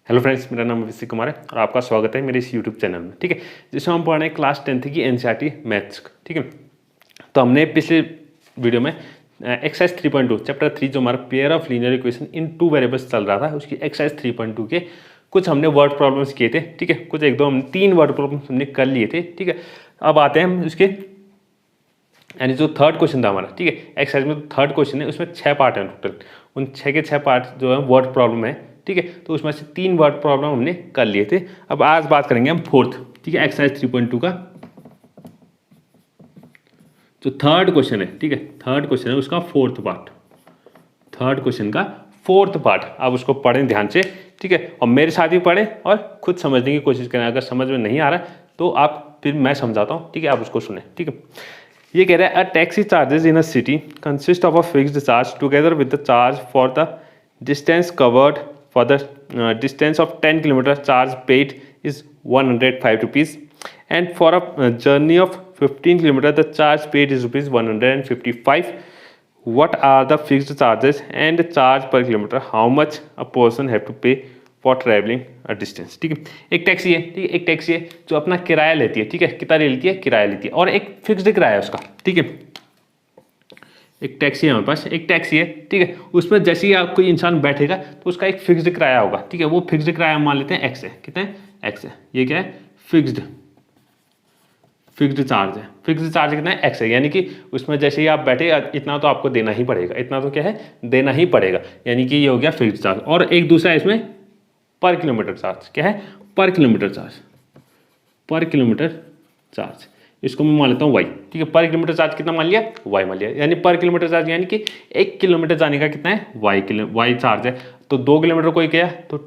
Hello friends, मेरा नाम अभिषेक कुमार है और आपका स्वागत है मेरे इस यूट्यूब चैनल में। ठीक है, जिसमें हम पढ़ रहे हैं क्लास 10th की एनसीईआरटी मैथ्स। ठीक है, तो हमने पिछले वीडियो में एक्सरसाइज 3.2 चैप्टर 3 जो हमारा pair of linear equation in two variables चल रहा था, उसकी एक्सरसाइज 3.2 के कुछ हमने वर्ड प्रॉब्लम्स किए थे। ठीक है, कुछ एक दो हम 3 वर्ड प्रॉब्लम्स हमने कर लिए थे। ठीक है, अब आते हैं हम उसके यानी जो थर्ड क्वेश्चन था हमारा। ठीक है, एक्सरसाइज में थर्ड क्वेश्चन है, उसमें 6 पार्ट हैं टोटल। उन 6 के 6 पार्ट जो है वर्ड प्रॉब्लम है। ठीक है, तो उसमें से 3 वर्ड प्रॉब्लम हमने कर लिए थे। अब आज बात करेंगे हम फोर्थ। ठीक है, एक्सरसाइज 3.2 का जो थर्ड क्वेश्चन है। ठीक है, थर्ड क्वेश्चन है उसका फोर्थ पार्ट। थर्ड क्वेश्चन का फोर्थ पार्ट आप उसको पढ़ें ध्यान से। ठीक है, और मेरे साथ भी पढ़ें और खुद समझने की कोशिश करें। अगर समझ में नहीं आ रहा तो आप फिर मैं समझाता हूँ। ठीक है, आप उसको सुने। ठीक है, ये कह रहा है a taxi charges in a city consist of a fixed charge together with the charge for the distance covered for the distance of 10 kilometre charge paid is 105 rupees and for a journey of 15 kilometre the charge paid is rupees 155. What are the fixed charges and charge per kilometer? How much a person have to pay for traveling a distance? ठीक है, एक taxi है। ठीक है, एक taxi है जो अपना किराया लेती है। ठीक है, कितना ले लेती है? किराया लेती है, और एक फिक्स्ड किराया है उसका। ठीक है, एक टैक्सी है हमारे पास, एक टैक्सी है। ठीक है, उसमें जैसे ही आप कोई इंसान बैठेगा तो उसका एक फिक्स्ड किराया होगा। ठीक है, वो फिक्स्ड किराया मान लेते हैं एक्स है। कितना है? एक्स है। ये क्या है? फिक्स्ड चार्ज है। फिक्स्ड चार्ज कितना है? एक्स है। यानी कि उसमें जैसे ही आप बैठे इतना तो आपको देना ही पड़ेगा। इतना तो क्या है? देना ही पड़ेगा। यानी कि ये हो गया फिक्स्ड चार्ज। और एक दूसरा है इसमें पर किलोमीटर चार्ज। क्या है? पर किलोमीटर चार्ज। पर किलोमीटर चार्ज इसको मैं मान लेता हूँ वाई। ठीक है, पर किलोमीटर चार्ज कितना मान लिया? वाई मान लिया। यानी पर किलोमीटर चार्ज यानी कि 1 किलोमीटर जाने का कितना है? वाई चार्ज है। तो 2 किलोमीटर कोई गया तो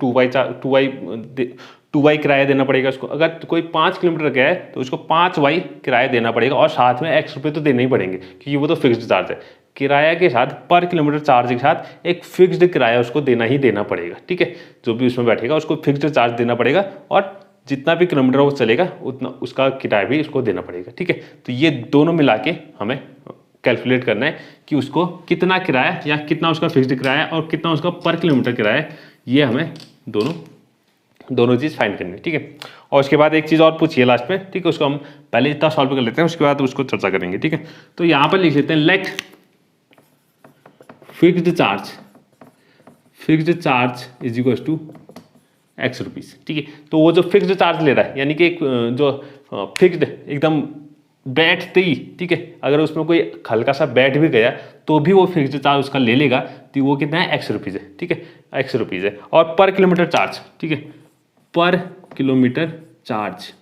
2y किराया देना पड़ेगा उसको। अगर कोई 5 किलोमीटर गया है तो उसको 5y किराया देना पड़ेगा, और साथ में x रुपये तो देने ही पड़ेंगे क्योंकि वो तो फिक्स्ड चार्ज है। किराया के साथ पर किलोमीटर चार्ज के साथ एक फिक्स्ड किराया उसको देना ही देना पड़ेगा। ठीक है, जो भी उसमें बैठेगा उसको फिक्स्ड चार्ज देना पड़ेगा, और जितना भी किलोमीटर वो चलेगा उतना उसका किराया भी उसको देना पड़ेगा। ठीक है, तो ये दोनों मिला के हमें कैलकुलेट करना है कि उसको कितना किराया या कितना उसका फिक्स्ड किराया और कितना उसका पर किलोमीटर किराया है। ये हमें दोनों चीज़ फाइंड करनी है। ठीक है, और उसके बाद एक चीज़ और पूछिए लास्ट में। ठीक है, उसको हम पहले इतना सॉल्व कर लेते हैं, उसके बाद उसको चर्चा करेंगे। ठीक है, तो यहाँ पर लिख लेते हैं let fixed charge is equal to X rupees. ठीक है, तो वो जो फिक्स्ड चार्ज ले रहा है यानी कि एक जो फिक्स्ड एकदम बैठते ही, ठीक है, अगर उसमें कोई हल्का सा बैठ भी गया तो भी वो फिक्स्ड चार्ज उसका ले लेगा। तो वो कितना है? एक्स रुपीज़ है। ठीक है, एक्स रुपीज़ है। और पर किलोमीटर चार्ज, ठीक है, पर किलोमीटर चार्ज,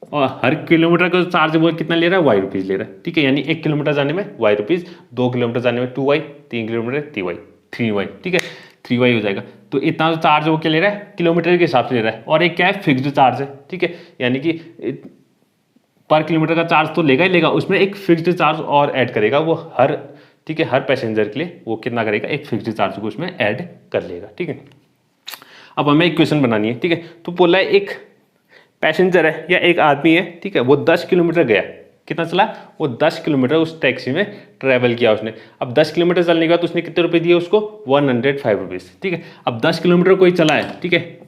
और हर किलोमीटर का चार्ज वो कितना ले रहा है? वाई रुपीज़ ले रहा है। ठीक है, यानी 1 किलोमीटर जाने में वाई रुपीज़, 2 किलोमीटर जाने में 2y, 3 किलोमीटर 3y। ठीक है, 3y हो जाएगा। तो इतना जो चार्ज वो क्या ले रहा है? किलोमीटर के हिसाब से ले रहा है, और एक क्या है? फिक्स्ड चार्ज है। ठीक है, यानी कि पर किलोमीटर का चार्ज तो लेगा ही लेगा, उसमें एक फिक्स्ड चार्ज और ऐड करेगा वो हर, ठीक है, हर पैसेंजर के लिए वो कितना करेगा? एक फिक्स्ड चार्ज को उसमें ऐड कर लेगा। ठीक है, अब हमें इक्वेशन बनानी है। ठीक है, तो बोला है एक पैसेंजर है या एक आदमी है। ठीक है, वो 10 किलोमीटर गया। कितना चला? वो 10 किलोमीटर उस टैक्सी में ट्रैवल किया उसने। अब 10 किलोमीटर चलने के बाद उसने कितने रुपए दिए उसको? 105 रुपीज़। ठीक है, अब 10 किलोमीटर कोई चला है। ठीक है,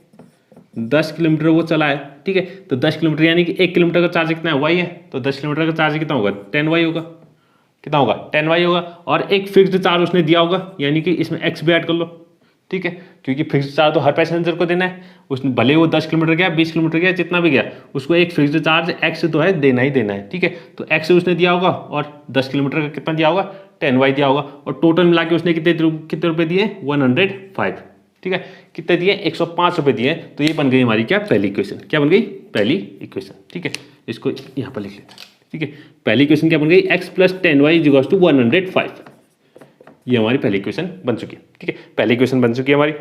10 किलोमीटर वो चला है। ठीक है, तो 10 किलोमीटर यानी कि 1 किलोमीटर का चार्ज कितना है? वाई है। तो 10 किलोमीटर का चार्ज कितना होगा? 10y होगा। कितना होगा? 10y होगा। और एक फिक्स्ड चार्ज उसने दिया होगा, यानी कि इसमें x भी ऐड कर लो। ठीक है, क्योंकि फिक्स्ड चार्ज तो हर पैसेंजर को देना है। उसने भले वो 10 किलोमीटर गया, 20 किलोमीटर गया, जितना भी गया, उसको एक फिक्स्ड चार्ज x तो है देना ही देना है। ठीक है, तो x उसने दिया होगा, और 10 किलोमीटर का कितना दिया होगा? 10y दिया होगा, और टोटल मिला के उसने कितने रुपए दिए? 105। ठीक है, कितने दिए? 105 रुपये दिए। तो ये बन गई हमारी क्या? पहली इक्वेशन। क्या बन गई? पहली इक्वेशन। ठीक है, इसको यहाँ पर लिख लेते हैं। ठीक है, पहली इक्वेशन क्या बन गई? x + 10y = 105। ये हमारी पहली इक्वेशन बन चुकी है। ठीक है, पहली इक्वेशन बन चुकी है हमारी।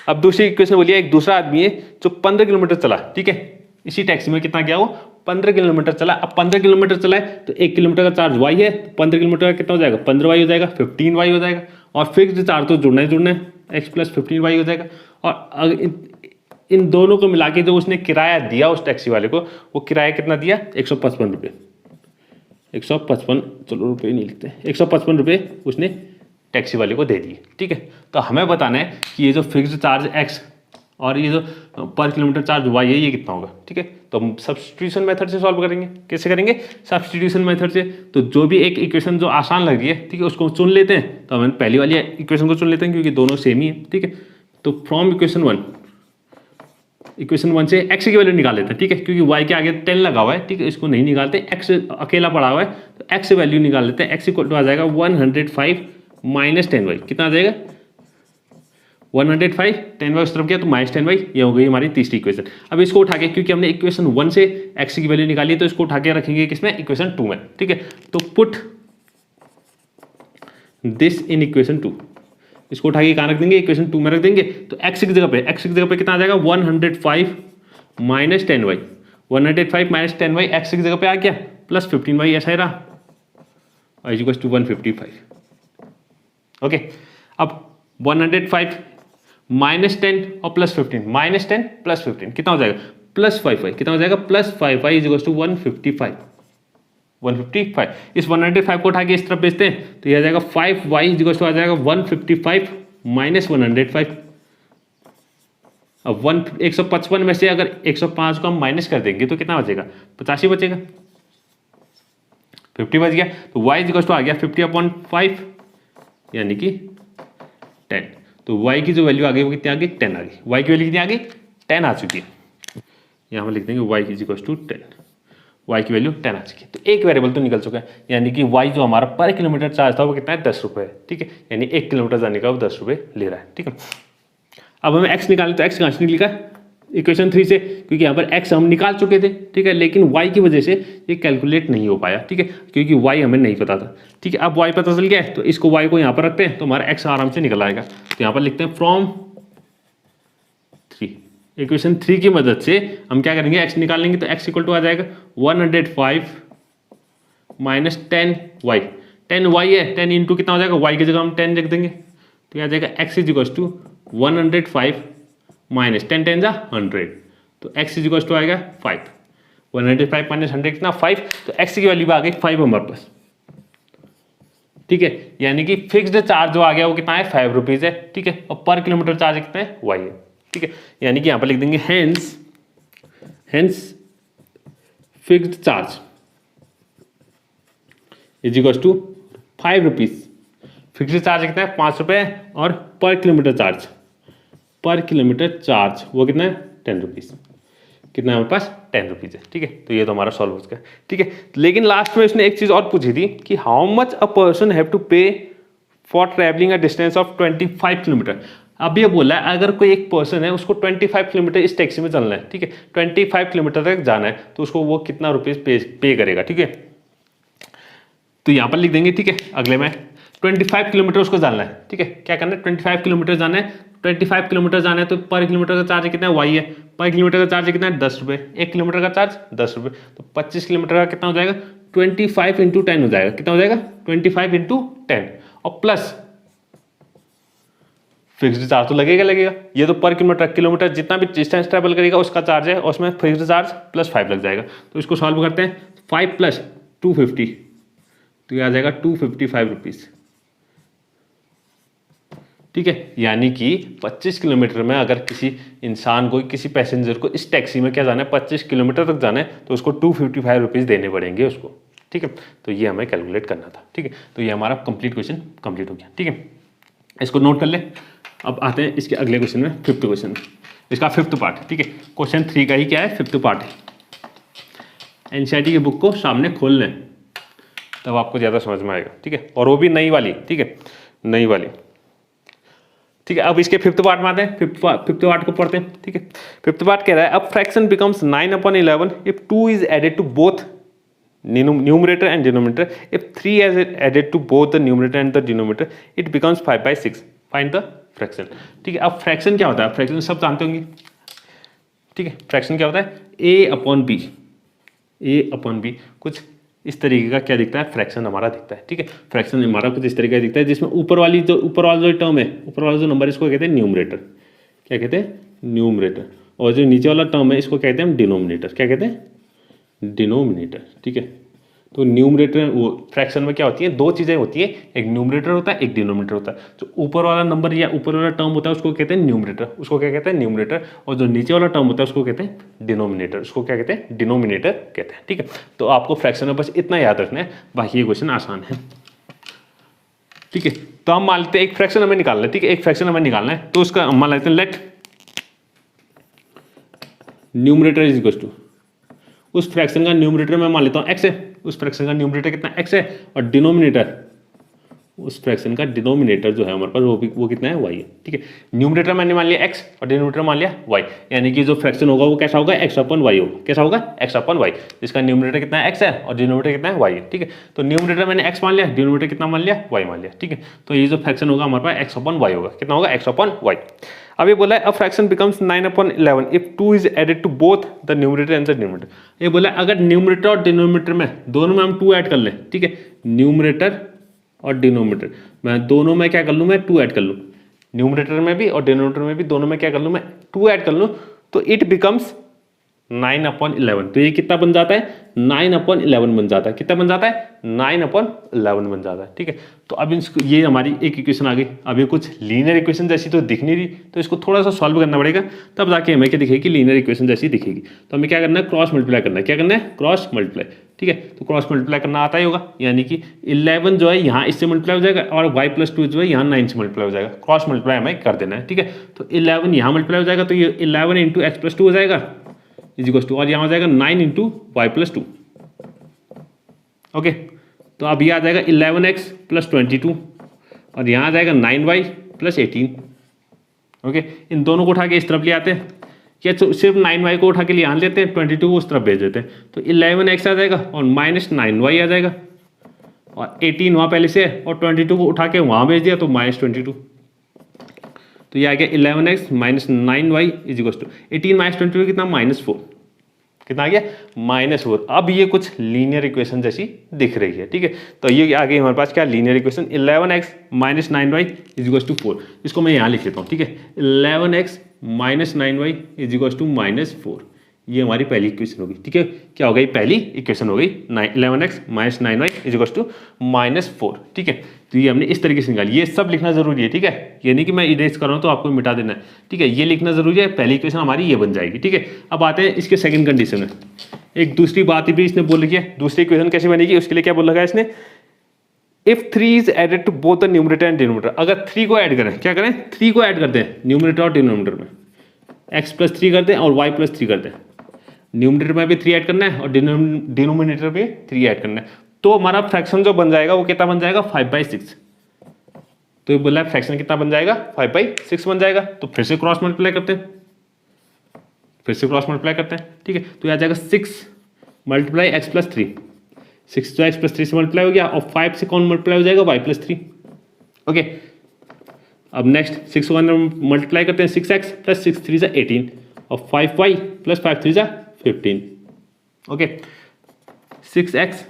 अब दूसरी इक्वेशन बोलिए, एक दूसरा आदमी है जो 15 किलोमीटर चला। ठीक है, इसी टैक्सी में कितना गया? वो 15 किलोमीटर चला। अब 15 किलोमीटर चला है तो 1 किलोमीटर का चार्ज y है, तो 15 किलोमीटर का कितना हो जाएगा? 15y हो जाएगा, 15y हो जाएगा। और फिक्स्ड चार्ज तो जुड़ना है, x + 15y हो जाएगा। और इन दोनों को मिला के जो उसने किराया दिया उस टैक्सी वाले को, वो किराया कितना दिया? 155 रुपये। 155, चलो रुपये नहीं लिखते, 155 रुपये उसने टैक्सी वाले को दे दिए, ठीक है। तो हमें बताना है कि ये जो फिक्स्ड चार्ज एक्स और ये जो पर किलोमीटर चार्ज वाई है ये कितना होगा, ठीक है। तो हम सब्स्टिट्यूशन मेथड से सॉल्व करेंगे। कैसे करेंगे? सब्स्टिट्यूशन मेथड से। तो जो भी एक इक्वेशन जो आसान लग रही है, ठीक है, उसको चुन लेते हैं। तो हम पहली वाली इक्वेशन को चुन लेते हैं क्योंकि दोनों सेम ही है, ठीक है। तो फ्रॉम इक्वेशन वन से एक्स की वैल्यू निकाल लेते हैं, ठीक है, क्योंकि वाई के आगे 10 लगा हुआ है, ठीक है, इसको नहीं निकालते, एक्स अकेला पड़ा हुआ है, तो एक्स वैल्यू निकाल लेते हैं। एक्स इक्वल टू आ जाएगा 105 माइनस 10y, कितना आ जाएगा 105, 10y उस तरफ गया तो माइनस 10y, ये हो गई हमारी तीसरी इक्वेशन। अब इसको उठा के, क्योंकि हमने इक्वेशन 1 से x की वैल्यू निकाली है, तो इसको उठा के रखेंगे किसमें, इक्वेशन 2 में, ठीक है। तो पुट दिस इन इक्वेशन 2, इसको उठा के कहाँ रख देंगे, इक्वेशन 2 में रख देंगे। तो x की जगह पे कितना आ जाएगा 105 minus 10y, 105 minus 10y x की जगह पे आ गया प्लस 15y, ऐसा ही रहा, इज इक्वल टू 155। ओके, अब 105 माइनस 10 और प्लस 15, माइनस 10 प्लस 15 कितना हो जाएगा प्लस 5y, कितना हो जाएगा plus 5y is equal to 155। इस 105 को उठा के इस तरफ भेजते हैं तो ये आ जाएगा 5y इज इक्वल टू आ जाएगा 155 माइनस 105। अब 155 में से अगर 105 को हम माइनस कर देंगे तो कितना बचेगा 85 बचेगा, 50 बच गया। तो y इज इक्वल टू आ गया 50/5 यानी कि 10। तो y की जो वैल्यू आ गई वो कितनी आ गई 10 आ गई, y की वैल्यू कितनी आ गई 10 आ चुकी है। यहाँ पर लिख देंगे y is equal to 10, y की वैल्यू 10 आ चुकी है। तो एक वेरिएबल तो निकल चुका है, यानी कि y जो हमारा पर किलोमीटर चार्ज था वो कितना है 10 रुपये, ठीक है, यानी 1 किलोमीटर जाने का वो 10 रुपये ले रहा है, ठीक है। अब हमें x निकालना, तो x कहाँ से निकलेगा इक्वेशन 3 से, क्योंकि यहाँ पर x हम निकाल चुके थे, ठीक है, लेकिन y की वजह से ये कैलकुलेट नहीं हो पाया, ठीक है, क्योंकि y हमें नहीं पता था, ठीक है। अब y पता चल गया है तो इसको y को यहाँ पर रखते हैं तो हमारा x आराम से निकल आएगा। तो यहाँ पर लिखते हैं फ्रॉम 3, इक्वेशन 3 की मदद से हम क्या करेंगे x निकाल लेंगे। तो x इक्वल टू आ जाएगा 105 माइनस 10y, 10y है, 10 इंटू कितना हो जाएगा y की जगह हम 10 लिख देंगे, तो यहाँ जाएगा x is equal to 105 minus 10 10 जा 100, तो x इज इक्वल टू आएगा 5, 105 माइनस 100 कितना 5, तो x की वैल्यू आ गई 5 हमारे पास, ठीक है, यानी कि फिक्स्ड चार्ज जो आ गया वो कितना है 5 रुपीज़ है, ठीक है, और पर किलोमीटर चार्ज कितना है y है, ठीक है, यानी कि यहाँ पर लिख देंगे hence fixed charge is equal to 5 rupees. Fixed charge कितना है 5 रुपये, और पर किलोमीटर चार्ज वो कितना है 10 रुपीज़, कितना है हमारे पास 10 रुपीज़ है, ठीक है। तो ये तो हमारा सॉल्व हो गया, ठीक है। लेकिन लास्ट में इसने एक चीज़ और पूछी थी कि how much a person have to pay for travelling a distance of 25 kilometre. अब ये बोला है अगर कोई एक पर्सन है उसको 25 किलोमीटर इस टैक्सी में चलना है, ठीक है, 25 किलोमीटर तक जाना है, तो उसको वो कितना रुपीज़ पे करेगा, ठीक है। तो यहाँ पर लिख देंगे, ठीक है, अगले में 25 किलोमीटर उसको जाना है, ठीक है, क्या करना है 25 किलोमीटर जाना है, 25 किलोमीटर जाना है, तो पर किलोमीटर का चार्ज कितना है y है, पर किलोमीटर का चार्ज कितना है 10 रुपये, 1 किलोमीटर का चार्ज 10 रुपये, तो 25 किलोमीटर का कितना हो जाएगा 25 इंटू 10 हो जाएगा, कितना हो जाएगा 25 इंटू 10, और प्लस फिक्स्ड चार्ज तो लगेगा, ये तो पर किलोमीटर जितना भी डिस्टेंस ट्रैवल करेगा उसका चार्ज है, और उसमें फिक्स्ड चार्ज प्लस 5 लग जाएगा। तो इसको सॉल्व करते हैं, 5 प्लस 250, तो ये आ जाएगा 255 रुपीज़, ठीक है, यानी कि 25 किलोमीटर में अगर किसी इंसान को, किसी पैसेंजर को इस टैक्सी में क्या जाना है 25 किलोमीटर तक जाना है, तो उसको 255 रुपीज़ देने पड़ेंगे उसको, ठीक है। तो ये हमें कैलकुलेट करना था, ठीक है। तो ये हमारा कंप्लीट क्वेश्चन कंप्लीट हो गया, ठीक है, इसको नोट कर ले। अब आते हैं इसके अगले क्वेश्चन में, 5th क्वेश्चन, इसका 5th पार्ट, ठीक है, क्वेश्चन 3 का ही क्या है 5th पार्ट है। एनसीईआरटी की बुक को सामने खोल लें तब आपको ज़्यादा समझ में आएगा, ठीक है, और वो भी नई वाली, ठीक है, नई वाली, ठीक है। अब इसके 5th पार्ट में आते हैं, 5th पार्ट को पढ़ते हैं, ठीक है। 5th पार्ट कह रहा है अब fraction becomes 9/11 if 2 is added to both numerator and denominator, if 3 is added to both the numerator and the denominator it becomes 5/6, find the fraction, ठीक है। अब फ्रैक्शन क्या होता है, फ्रैक्शन सब जानते होंगे, ठीक है। फ्रैक्शन क्या होता है a/b कुछ इस तरीके का क्या दिखता है फ्रैक्शन हमारा दिखता है, ठीक है। फ्रैक्शन हमारा कुछ इस तरीके का दिखता है जिसमें ऊपर वाला जो टर्म है, ऊपर वाला जो नंबर इसको कहते हैं न्यूमरेटर, क्या कहते हैं न्यूमरेटर, और जो नीचे वाला टर्म है इसको कहते हैं हम डिनोमिनेटर, क्या कहते हैं डिनोमिनेटर, ठीक है, तो न्यूमरेटर वो फ्रैक्शन में क्या होती है, दो चीज़ें होती हैं, एक न्यूमरेटर होता है, एक डिनोमिनेटर होता है। जो ऊपर वाला नंबर या ऊपर वाला टर्म होता है उसको कहते हैं न्यूमरेटर, उसको क्या कहते हैं न्यूमरेटर, और जो नीचे वाला टर्म होता है उसको कहते हैं डिनोमिनेटर, उसको क्या कहते हैं डिनोमिनेटर कहते हैं। ठीक है, तो आपको फ्रैक्शन में बस इतना याद रखना है, बाकी ये क्वेश्चन आसान है। ठीक है, तो हम मान लेते हैं एक फ्रैक्शन हमें निकालना है। ठीक है, एक फ्रैक्शन हमें निकालना है, तो उसका हम मान लेते हैं let numerator is equal to, उस फ्रैक्शन का न्यूमरेटर मैं मान लेता हूँ x है, उस फ्रैक्शन का न्यूमरेटर कितना x है, और डिनोमिनेटर, उस फ्रैक्शन का डिनोमिनेटर जो है हमारे पास वो कितना है y है। ठीक है, न्यूमरेटर मैंने मान लिया x और डिनोमिनेटर मान लिया y, यानी कि जो फ्रैक्शन होगा वो कैसा होगा, x अपन y होगा। कैसा होगा, x अपन y, जिसका न्यूमरेटर कितना है x है और डिनोमिनेटर कितना है y है। ठीक है, तो न्यूमरेटर मैंने x मान लिया, डिनोमिनेटर कितना मान लिया, y मान लिया। ठीक है, तो ये जो फ्रैक्शन होगा हमारे पास x अपन y होगा, कितना होगा, x अपन y। अब ये बोला है a fraction becomes 9/11 if 2 is added to both the numerator and the denominator. ये बोला है अगर न्यूमरेटर और डिनोमिनेटर में दोनों में हम 2 ऐड कर लें। ठीक है, न्यूमरेटर और डिनोमिनेटर मैं दोनों में क्या कर लूँ, मैं 2 ऐड कर लूँ, न्यूमरेटर में भी और डिनोमिनेटर में भी दोनों में क्या कर लूँ, मैं 2 ऐड कर लूँ, तो इट बिकम्स 9/11। तो ये कितना बन जाता है, 9/11 बन जाता है। कितना बन जाता है, 9/11 बन जाता है। ठीक है, तो अब इसको ये हमारी एक इक्वेशन आ गई। अब ये कुछ लीनियर इक्वेशन जैसी तो दिख नहीं रही, तो इसको थोड़ा सा सॉल्व करना पड़ेगा, तब जाके हमें क्या दिखेगी, लीनियर इक्वेशन जैसी दिखेगी। तो हमें क्या करना है, क्रॉस मल्टीप्लाई करना है। क्या करना है, क्रॉस मल्टीप्लाई। ठीक है, तो क्रॉस मल्टीप्लाई करना आता ही होगा, यानी कि 11 जो है यहाँ इससे मल्टीप्लाई हो जाएगा और y+2 जो है यहाँ 9 से मल्टीप्लाई हो जाएगा। क्रॉस मल्टीप्लाई हमें कर देना है। ठीक है, तो 11 यहाँ मल्टीप्लाई हो जाएगा, तो ये 11 × x+2 हो जाएगा इज इक्वल टू, और यहाँ हो जाएगा 9 × y+2। ओके, तो अब ये आ जाएगा 11x + 22 और यहाँ आ जाएगा 9y + 18। ओके, इन दोनों को उठा के इस तरफ ले आते हैं, या तो सिर्फ 9y को उठा के लिए यहाँ लेते हैं, 22 को उस तरफ भेज देते हैं, तो 11x आ जाएगा और -9y आ जाएगा, और 18 वहाँ पहले से है और 22 को उठा के वहाँ भेज दिया तो -22। तो ये आ गया 11x - 9y is equal to 18 - 22 कितना, -4। कितना आ गया, -4। अब ये कुछ लीनियर इक्वेशन जैसी दिख रही है। ठीक है, तो ये आ गई हमारे पास क्या, linear equation 11x - 9y is equal to 4। इसको मैं यहाँ लिख लेता हूँ। ठीक है, 11x - 9y is equal to -4, ये हमारी पहली इक्वेशन होगी। ठीक है, क्या हो गई, पहली इक्वेशन हो गई 11x - 9y is equal to -4। ठीक है, तो ये हमने इस तरीके से निकाली। ये सब लिखना जरूरी है। ठीक है, ये नहीं कि मैं इरेज कर रहा हूँ तो आपको मिटा देना है। ठीक है, ये लिखना जरूरी है, पहली इक्वेशन हमारी ये बन जाएगी। ठीक है, अब आते हैं इसके सेकंड कंडीशन में। एक दूसरी बात भी इसने बोल रखी है, दूसरी इक्वेशन कैसे बनेगी उसके लिए क्या बोल रखा है इसने, if 3 is added to both the numerator and denominator. अगर 3 को ऐड करें, क्या करें, 3 को ऐड कर दें न्यूमरेटर और डिनोमिनेटर में, x + 3 कर दें और y + 3 कर दें। न्यूमरेटर में भी 3 ऐड करना है और डिनोमिनेटर में 3 ऐड करना है, तो हमारा फ्रैक्शन जो बन जाएगा वो कितना बन जाएगा, 5/6। तो ये बोला फ्रैक्शन कितना बन जाएगा, 5/6 बन जाएगा। तो फिर से क्रॉस मल्टीप्लाई करते हैं, ठीक है, तो ये आ जाएगा 6 × x + 3, 6 तो x + 3 से मल्टीप्लाई हो गया, और 5 से कौन मल्टीप्लाई हो जाएगा, y + 3। ओके, अब नेक्स्ट 6 को मल्टीप्लाई करते हैं, 6x + 6 × 3 = 18 और 5y + 5 × 3 = 15। ओके, 6x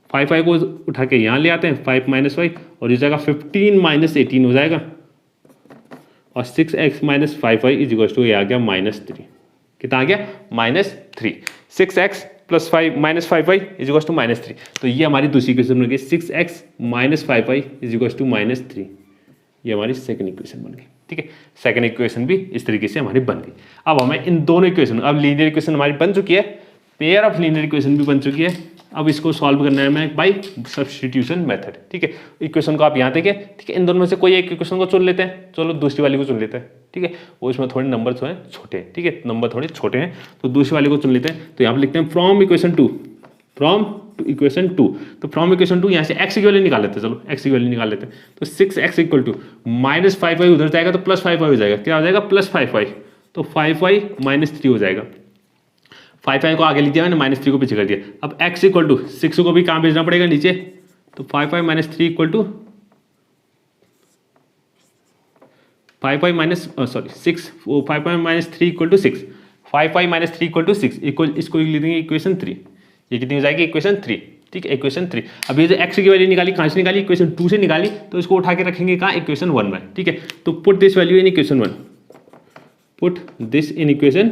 5y को उठा के यहाँ ले आते हैं, 5 - y, और ये जाएगा 15 - 18 हो जाएगा, और 6x - 5y is equal to ये आ गया -3। कितना आ गया, -3। 6x + 5 - 5y is equal to -3। तो ये हमारी दूसरी इक्वेशन बन गई, 6x - 5y is equal to -3। ये हमारी सेकंड इक्वेशन बन गई। ठीक है, सेकंड इक्वेशन भी इस तरीके से हमारी बन गई। अब हमें इन दोनों इक्वेशन, अब लीनियर इक्वेशन हमारी बन चुकी है, पेयर ऑफ लीनियर इक्वेशन भी बन चुकी है। अब इसको सॉल्व करना है हमें बाय सब्स्टिट्यूशन मेथड। ठीक है, इक्वेशन को आप यहाँ देखें। ठीक है, इन दोनों में से कोई एक इक्वेशन को चुन लेते हैं, चलो दूसरी वाली को चुन लेते हैं। ठीक है, वो इसमें थोड़े नंबर जो हैं छोटे हैं। ठीक है, नंबर थोड़े छोटे हैं, तो दूसरी वाली को चुन लेते हैं। तो यहाँ पर लिखते हैं फ्रॉम इक्वेशन टू इक्वेशन 2। तो फ्रॉम इक्वेशन 2 यहाँ से x की वैल्यू निकाल लेते हैं। चलो x की वैल्यू निकाल लेते हैं। तो 6x = -5y उधर जाएगा तो +5y हो जाएगा। क्या हो जाएगा, +5y, तो 5y - 3 हो जाएगा। 5y को आगे लिख दिया मैंने, -3 को पीछे कर दिया। अब x = 6 को भी कहाँ भेजना पड़ेगा, नीचे। तो 5y - 3 = 5y - 6 = 6। 5y - 3 = 6 इसको लिख देंगे इक्वेशन 3। ये कितनी हो जाएगी, इक्वेशन 3। ठीक है, इक्वेशन 3। अब ये जो x की वैल्यू निकाली, कहाँ से निकाली, इक्वेशन 2 से निकाली, तो इसको उठा के रखेंगे कहाँ, इक्वेशन 1 में। ठीक है, तो put this value in equation 1, put this in equation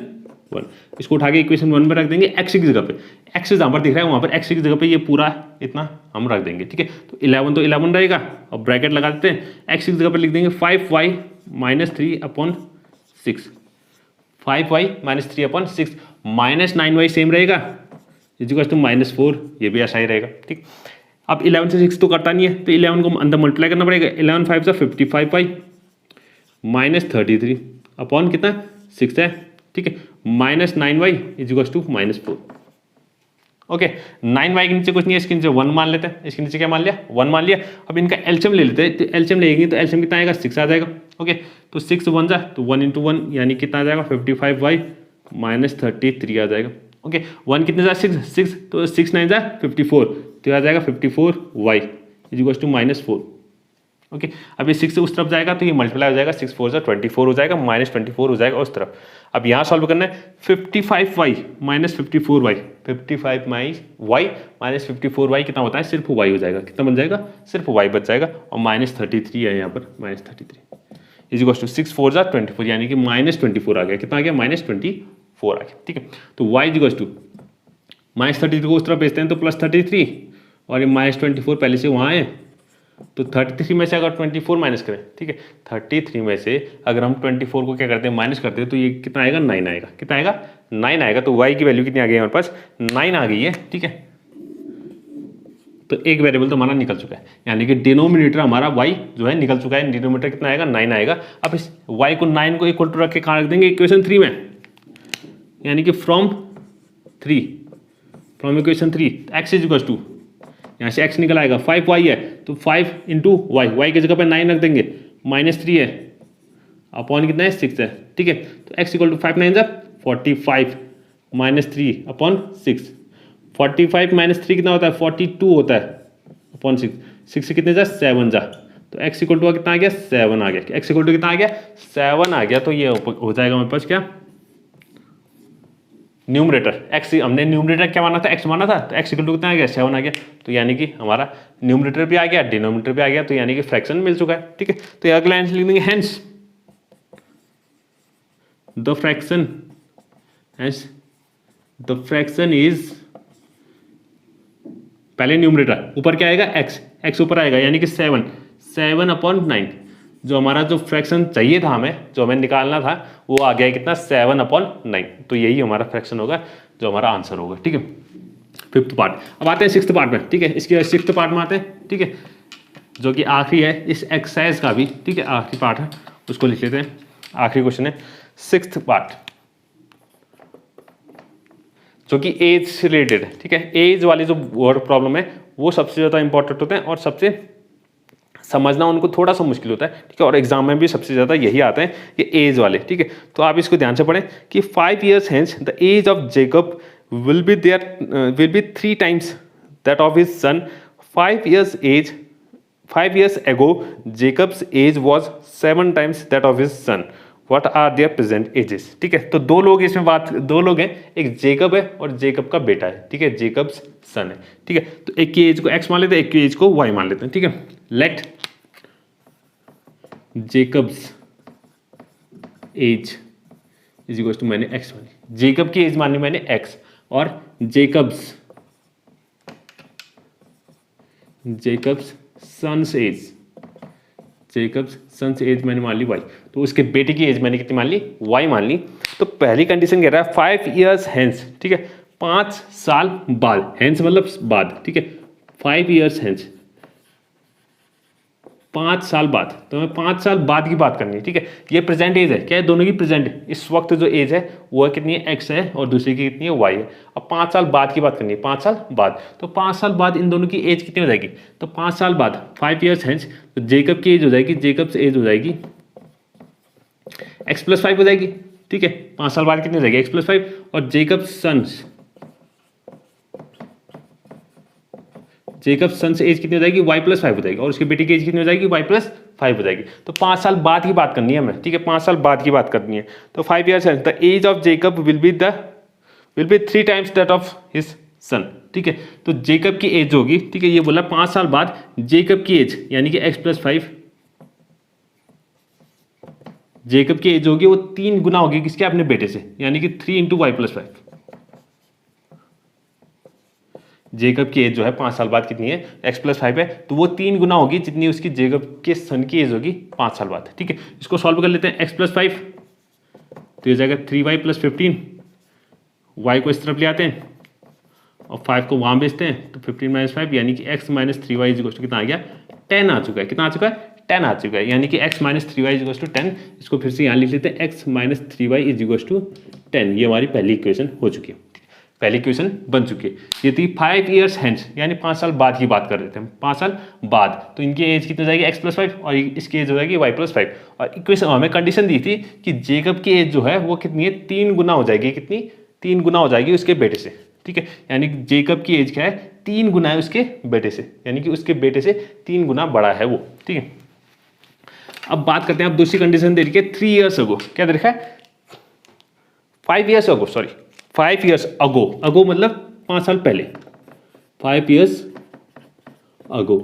1। इसको उठा के इक्वेशन 1 में रख देंगे x की जगह पे, x जहाँ पर दिख रहा है वहाँ पर x की जगह पे ये पूरा इतना हम रख देंगे, ठीक है। तो 11 तो 11 रहेगा और ब्रैकेट लगा देते हैं, x की जगह पे लिख देंगे 5y - 3/6, 5y - 3/6 -9y सेम रहेगा इक्वल टू -4, ये भी ऐसा ही रहेगा, ठीक। अब 11 से 6 तो करता नहीं है, तो 11 को अंदर मल्टीप्लाई करना पड़ेगा, 11 5 से 55y -33 अपॉन कितना 6 है, ठीक है, -9y equal to -4। Okay, 9y के नीचे कुछ नहीं है, इसके नीचे 1 मान लेते हैं, इसके नीचे क्या मान लिया 1 मान लिया। अब इनका एलसीएम ले लेते हैं, तो एलसीएम लेंगे तो एलसीएम कितना आएगा 6 आ जाएगा। ओके, तो 6 1 जा तो 1 × 1 यानी कितना आ जाएगा 55y -33 आ जाएगा। ओके, 1 कितने जा 6 तो 6 9 जा 54 तो आ जाएगा 54y इक्वल टू -4। ओके, अब ये 6 से उस तरफ जाएगा तो ये मल्टीप्लाई हो जाएगा, 6 4 जा 24 हो जाएगा, -24 हो जाएगा उस तरफ। अब यहाँ सॉल्व करना है 55y -54y, 55y -54y कितना होता है, सिर्फ y हो जाएगा, कितना बन जाएगा सिर्फ y बच जाएगा, और -33 है यहाँ पर, -33 इक्वल टू 6 4 जा 24 यानी कि -24 आ गया, कितना आ गया -24 आ गया, ठीक है। तो y इक्वल टू -33 को उस तरफ भेजते हैं तो +33 और ये -24 पहले से वहाँ है, तो 33 में से अगर 24 माइनस करें, ठीक है, 33 में से अगर हम 24 को क्या करते हैं माइनस करते हैं तो ये कितना आएगा 9 आएगा, कितना आएगा 9 आएगा। तो y की वैल्यू कितनी आ गई हमारे पास 9 आ गई है, ठीक है। तो एक वेरिएबल तो हमारा निकल चुका है, यानी कि डिनोमिनेटर हमारा y जो है निकल चुका है, डिनोमिनेटर कितना आएगा 9 आएगा। अब इस y को 9 को इक्वल टू रख के कहाँ रख देंगे इक्वेशन 3 में, यानी कि from equation 3 x is equal to, यहाँ से x निकल आएगा 5y है तो 5 × y की जगह पे 9 रख देंगे, -3 है अपॉन कितना है 6 है, ठीक है। तो x इक्वल टू 5 9 जा 45 -3 अपॉन 6, 45 -3 कितना होता है 42 होता है अपॉन 6, 6 से कितने जा 7 जा, तो x इक्वल टू कितना आ गया 7 आ गया, x इक्वल टू कितना आ गया 7 आ गया। तो ये हो जाएगा हमारे पास क्या न्यूमरेटर, x हमने न्यूमरेटर क्या माना था x माना था, तो x इक्वल टू कितना आ गया 7 आ गया, तो यानी कि हमारा न्यूमरेटर भी आ गया डिनोमिनेटर भी आ गया, तो यानी कि फ्रैक्शन मिल चुका है, ठीक है। तो ये अगला आंसर लिख देंगे हेंस द फ्रैक्शन इज, पहले न्यूमरेटर ऊपर क्या आएगा x ऊपर आएगा यानी कि 7/9, जो हमारा जो फ्रैक्शन चाहिए था हमें, जो हमें निकालना था वो आ गया कितना 7/9, तो यही हमारा फ्रैक्शन होगा जो हमारा आंसर होगा, ठीक है। 5th part. अब आते हैं 6th पार्ट में, ठीक है। इसके 6th पार्ट में आते हैं, ठीक है, जो कि आखिरी है इस एक्सरसाइज का भी, ठीक है, आखिरी पार्ट है, उसको लिख लेते हैं। आखिरी क्वेश्चन है 6th पार्ट, जो कि एज से रिलेटेड है, ठीक है। एज वाली जो वर्ड प्रॉब्लम है वो सबसे ज़्यादा इंपॉर्टेंट होते हैं और सबसे समझना उनको थोड़ा सा मुश्किल होता है, ठीक है, और एग्जाम में भी सबसे ज़्यादा यही आते हैं ये एज वाले, ठीक है। तो आप इसको ध्यान से पढ़ें कि 5 years hence the age of Jacob will be 3 times that of his son. 5 years ago Jacob's age was 7 times that of his son. What are their present ages? ठीक है, तो दो लोग इसमें दो लोग हैं, एक जेकब है और जेकब का बेटा है, ठीक है, जेकब्स सन है, ठीक है। तो एक की एज को x मान लेते हैं, एक की एज को y मान लेते हैं, ठीक है। Let Jacob's age is equal to, मैंने x मानी, जेकब की एज मानी मैंने x, और जेकब्स सन्स एज मैंने मान ली y, तो उसके बेटे की एज मैंने कितनी मान ली y मान ली। तो पहली कंडीशन कह रहा है 5 years hence, ठीक है, 5 साल बाद, hence मतलब बाद, ठीक है, 5 years hence 5 साल बाद, तो हमें 5 साल बाद की बात करनी है, ठीक है। ये प्रेजेंट एज है, क्या है दोनों की प्रेजेंट, इस वक्त जो एज है वो कितनी है x है और दूसरी की कितनी है y है। अब 5 साल बाद की बात करनी है, 5 साल बाद, तो 5 साल बाद इन दोनों की एज कितनी हो जाएगी, तो 5 साल बाद 5 years hence तो जेकब की एज हो जाएगी, जेकब्स एज हो जाएगी x + 5 हो जाएगी, ठीक है। 5 साल बाद कितनी हो जाएगी x + 5, और जेकब सन्स एज कितनी हो जाएगी y + 5 हो जाएगी, और उसके बेटे की एज कितनी हो जाएगी y + 5 हो जाएगी। तो 5 साल बाद की बात करनी है हमें, ठीक है, 5 साल बाद की बात करनी है। तो 5 years hence the age of Jacob will be 3 times that of his son, ठीक है। तो जेकब की एज होगी, ठीक है, ये बोला 5 साल बाद जेकब की एज यानी कि x + 5 जेकब की एज होगी वो 3 गुना होगी किसके, अपने बेटे से, यानी कि 3 इंटू वाई प्लस 5। जेकब की एज जो है 5 साल बाद कितनी है, x प्लस 5 है, तो वो 3 गुना होगी जितनी उसकी जेकब के सन की एज होगी 5 साल बाद। ठीक है, इसको सॉल्व कर लेते हैं। x प्लस 5 तो ये जाएगा 3y प्लस 15, y को इस तरफ ले आते हैं और 5 को वहाँ भेजते हैं, तो 15 माइनस 5 यानी कि x minus 3y is equal to कितना आ गया, 10 आ चुका है। कितना आ चुका है, 10 आ चुका है, यानी कि x minus 3y is equal to 10। इसको फिर से यहाँ लिख लेते हैं, x minus 3y is equal to 10। ये हमारी पहली इक्वेशन हो चुकी है, पहली इक्वेशन बन चुकी है। ये थी 5 ईयर्स हैंड्स, यानी 5 साल बाद की बात कर रहे थे हम, 5 साल बाद। तो इनकी एज कितनी जाएगी, x प्लस 5, और इसकी एज हो जाएगी y प्लस 5। और इक्वेशन हमें कंडीशन दी थी कि जेकब की एज जो है वो कितनी है, 3 गुना हो जाएगी। कितनी, 3 गुना हो जाएगी उसके बेटे से। ठीक है, यानी कि जेकब की एज क्या है, 3 गुना है उसके बेटे से, यानी कि उसके बेटे से 3 गुना बड़ा है वो। ठीक है, अब बात करते हैं, अब दूसरी कंडीशन दे रखी है 3 ईयर्स अगो। क्या दे रखा है, 5 years ago, sorry 5 years ago. Ago मतलब 5 साल पहले, 5 ईयर्स अगो,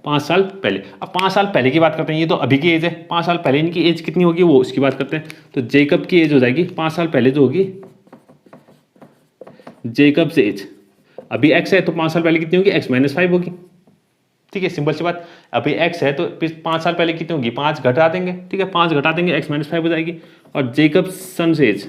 5 साल पहले। अब 5 साल पहले की बात करते हैं, ये तो अभी की एज है, 5 साल पहले इनकी एज कितनी होगी वो उसकी बात करते हैं। तो जेकब की एज हो जाएगी 5 साल पहले जो होगी, जेकब्स एज अभी x है तो 5 साल पहले कितनी होगी, x माइनस 5 होगी। ठीक है, सिंपल सी बात, अभी x है तो 5 साल पहले कितनी होगी, 5 घटा देंगे। ठीक है, 5 घटा देंगे, x माइनस 5 हो जाएगी। और Jacob's son's age,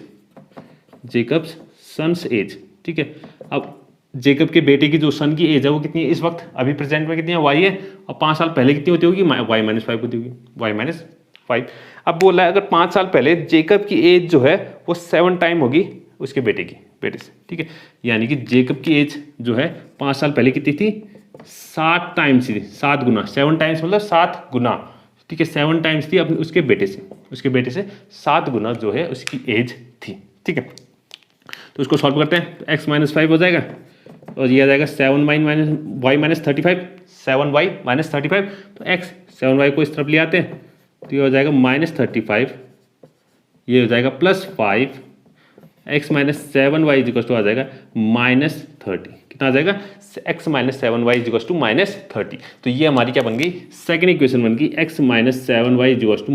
Jacob's son's age. ठीक है, अब जेकब के बेटे की जो सन की एज है वो कितनी है इस वक्त, अभी प्रेजेंट में कितनी है, y है, और 5 साल पहले कितनी होती होगी, y माइनस 5 होती होगी, y माइनस 5। अब बोला है अगर 5 साल पहले जेकब की एज जो है वो 7 टाइम होगी उसके बेटे से। ठीक है, यानी कि जेकब की एज जो है 5 साल पहले कितनी थी, 7 टाइम्स थी, 7 गुना, 7 टाइम्स मतलब 7 गुना। ठीक है, 7 टाइम्स थी अपने उसके बेटे से 7 गुना जो है उसकी एज थी। ठीक है, तो उसको सॉल्व करते हैं, तो x माइनस 5 हो जाएगा और ये आ जाएगा 7y माइनस 35, 7y माइनस 35। तो x 7y को इस तरफ ले आते हैं, तो ये हो जाएगा माइनस 35, ये हो जाएगा plus 5, x minus 7y is equal to आ जाएगा माइनस 30। कितना आ जाएगा, x minus 7y is equal to minus 30। तो ये हमारी क्या बन गई, सेकेंड इक्वेशन बन गई, x minus 7y is equal to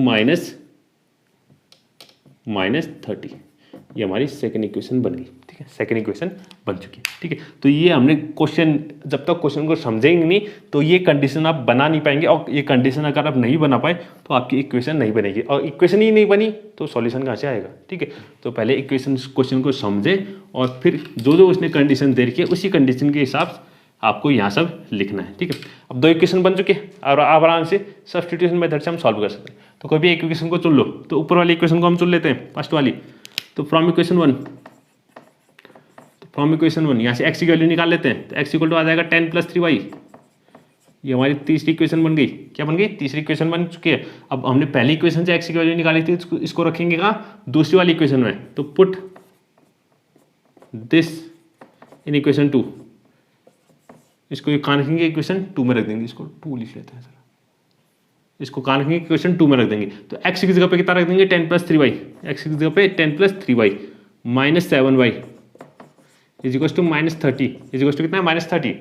minus 30। ये हमारी सेकेंड इक्वेशन बन गई। ठीक है, सेकेंड इक्वेशन बन चुकी है। ठीक है, तो ये हमने क्वेश्चन, जब तक क्वेश्चन को समझेंगे नहीं तो ये कंडीशन आप बना नहीं पाएंगे, और ये कंडीशन अगर आप नहीं बना पाए तो आपकी इक्वेशन नहीं बनेगी, और इक्वेशन ही नहीं बनी तो सॉल्यूशन कहाँ से आएगा। ठीक है, तो पहले इक्वेशन क्वेश्चन को समझे और फिर जो उसने कंडीशन दे रखी है उसी कंडीशन के हिसाब से आपको यहाँ सब लिखना है। ठीक है, अब 2 इक्वेशन बन चुके हैं और आप आराम से सब्स्टिट्यूशन मेथड से हम सॉल्व कर सकते हैं। तो कोई भी एक इक्वेशन को चुन लो, तो ऊपर वाली इक्वेशन को हम चुन लेते हैं, फर्स्ट वाली। तो फ्रॉम इक्वेशन 1 यहाँ से x की वैल्यू निकाल लेते हैं, तो x इक्वल टू आ जाएगा 10 प्लस 3y। ये हमारी तीसरी इक्वेशन बन गई। क्या बन गई, तीसरी इक्वेशन बन चुकी है। अब हमने पहली इक्वेशन से x की वैल्यू निकाली थी, इसको रखेंगे कहाँ, दूसरी वाली इक्वेशन में। तो पुट दिस इन इक्वेशन 2, इसको कहाँ रखेंगे, इक्वेशन 2 में रख देंगे, इसको 2 लिख लेते हैं, इसको कहाँ रखेंगे, इक्वेशन 2 में रख देंगे। तो x की जगह पे कितना रख देंगे, 10 प्लस 3y, x की जगह पे 10 plus 3y minus 7y is equal to minus 30, is equal to कितना, माइनस 30।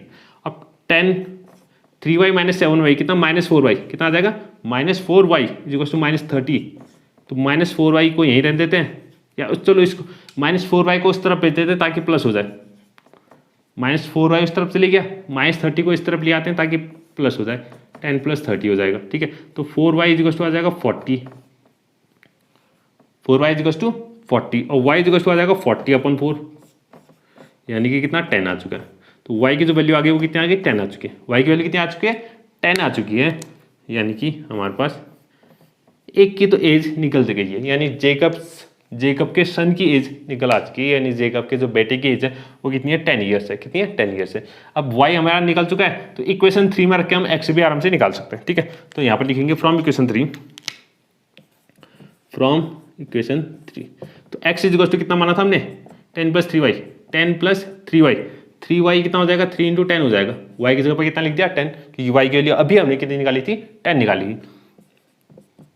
अब 10 3y माइनस 7y कितना, माइनस 4y, कितना आ जाएगा, minus 4y is equal to minus 30। तो माइनस 4y को यहीं रख देते हैं, या चलो इसको माइनस 4y को उस तरफ भेज देते हैं ताकि प्लस हो जाए। माइनस 4y उस तरफ चले गया, माइनस 30 को इस तरफ ले आते हैं ताकि प्लस हो जाए, 10 प्लस 30 हो जाएगा। ठीक है, तो 4y इज इक्वल टू आ जाएगा 40, 4y इज इक्वल टू 40 और y इज इक्वल टू आ जाएगा 40/4, यानी कि कितना, 10 आ चुका है। तो y की जो वैल्यू आ गई वो कितनी आ गई, 10 आ चुकी है। y की वैल्यू कितनी आ चुकी है, 10 आ चुकी है, यानी कि हमारे पास एक की तो एज निकल गई है, यानी जेकब के सन की एज निकल आ चुकी है, यानी जेकब के जो बेटे की एज है वो कितनी है, 10 ईयर्स है। कितनी है, 10 ईयर्स है। अब y हमारा निकल चुका है, तो इक्वेशन 3 में रख के हम x भी आराम से निकाल सकते हैं। ठीक है, तो यहाँ पर लिखेंगे फ्रॉम इक्वेशन 3, तो x इज इक्वल टू कितना माना था हमने, 10 plus 3y, 10 plus 3y, 3y कितना हो जाएगा, 3 इंटू 10 हो जाएगा। y की जगह पर कितना लिख दिया, 10, क्योंकि y के लिए अभी हमने कितनी निकाली थी, 10 निकाली थी।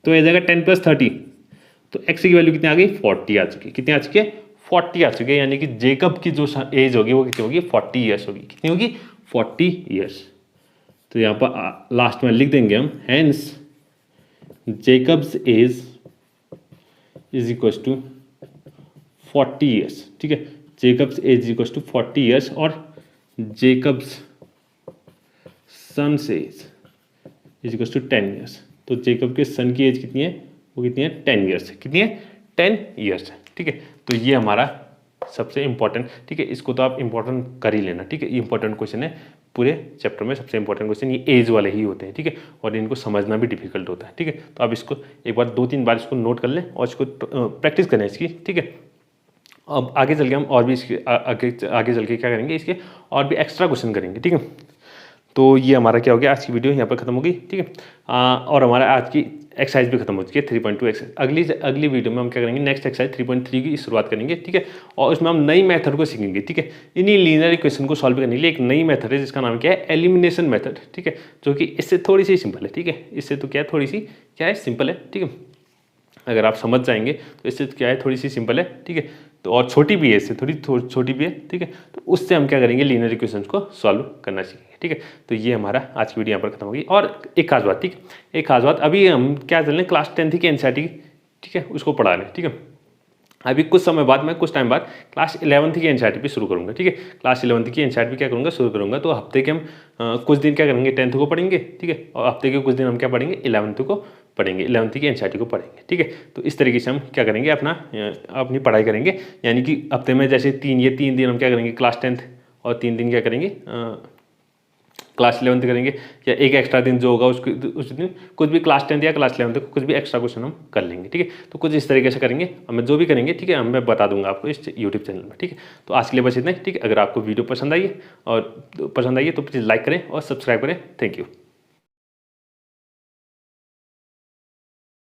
तो ये जाएगा 10 प्लस 30, तो x की वैल्यू कितनी आ गई, 40 आ चुकी है। कितनी आ चुकी है, 40 आ चुकी है, यानी कि जेकब की जो एज होगी वो कितनी होगी, 40 ईयर्स होगी। कितनी होगी, 40 ईयर्स। तो यहाँ पर लास्ट में लिख देंगे हम, hence Jacob's age is equal to 40 years, ठीक है। Jacob's age is equal to 40 years और Jacob's son age is equal to 10 years. तो जेकब के सन की एज कितनी है, वो कितनी है 10 ईयर्स है। कितनी है 10 ईयर्स है, ठीक है। तो ये हमारा सबसे इंपॉर्टेंट, ठीक है, इसको तो आप इंपॉर्टेंट कर ही लेना, ठीक है। ये इंपॉर्टेंट क्वेश्चन है पूरे चैप्टर में, सबसे इंपॉर्टेंट क्वेश्चन ये एज वाले ही होते हैं, ठीक है। और इनको समझना भी डिफिकल्ट होता है, ठीक है। तो आप इसको एक बार 2-3 बार इसको नोट कर लें और इसको प्रैक्टिस करें इसकी, ठीक है। अब आगे चल के हम और भी इसके आगे चल के क्या करेंगे, इसके और भी एक्स्ट्रा क्वेश्चन करेंगे, ठीक है। तो ये हमारा क्या हो गया, आज की वीडियो यहाँ पर खत्म होगी, ठीक है। और हमारा आज की एक्सरसाइज भी खत्म हो चुकी है 3.2 एक्सरसाइज। अगली वीडियो में हम क्या करेंगे, नेक्स्ट एक्सरसाइज 3.3 की शुरुआत करेंगे, ठीक है। और उसमें हम नई मेथड को सीखेंगे, ठीक है। इन्हीं लीनियर इक्वेशन को सॉल्व करने के लिए एक नई मेथड है जिसका नाम क्या है, एलिमिनेशन मेथड, ठीक है। जो कि इससे थोड़ी सी सिंपल है, ठीक है। इससे तो क्या है, थोड़ी सी क्या है, सिंपल है, ठीक है। अगर आप समझ जाएंगे तो इससे क्या है, थोड़ी सी सिंपल है, ठीक है। तो और छोटी भी है, इससे थोड़ी छोटी भी है, ठीक है। तो उससे हम क्या करेंगे, लीनियर इक्वेशंस को सॉल्व करना सीखेंगे, ठीक है। तो ये हमारा आज की वीडियो यहाँ पर खत्म होगी। और एक खास बात, ठीक है, एक खास बात, अभी हम क्या चल रहे हैं, क्लास 10th की एनसीईआरटी, ठीक है, उसको पढ़ा लें, ठीक है। अभी कुछ समय बाद, मैं कुछ टाइम बाद क्लास 11th की एनसीईआरटी भी शुरू करूँगा, ठीक है। क्लास 11th की एनसीईआरटी क्या करूँगा, शुरू करूँगा। तो हफ्ते के हम कुछ दिन क्या करेंगे, 10th को पढ़ेंगे, ठीक है। और हफ्ते के कुछ दिन हम क्या पढ़ेंगे, 11th को पढ़ेंगे, 11th की एनसीईआरटी को पढ़ेंगे, ठीक है। तो इस तरीके से हम क्या करेंगे, अपनी पढ़ाई करेंगे। यानी कि हफ्ते में जैसे 3 दिन हम क्या करेंगे, क्लास 10th, और 3 दिन क्या करेंगे, क्लास 11th करेंगे। या एक एक्स्ट्रा दिन जो होगा उस दिन कुछ भी क्लास 10th या क्लास 11th कुछ भी एक्स्ट्रा क्वेश्चन हम कर लेंगे, ठीक है। तो कुछ इस तरीके से करेंगे, हमें जो भी करेंगे, ठीक है, मैं बता दूंगा आपको इस यूट्यूब चैनल में, ठीक है। तो आज के लिए बस इतना ही, ठीक है। अगर आपको वीडियो पसंद आई है तो प्लीज़ लाइक करें और सब्सक्राइब करें। Thank you.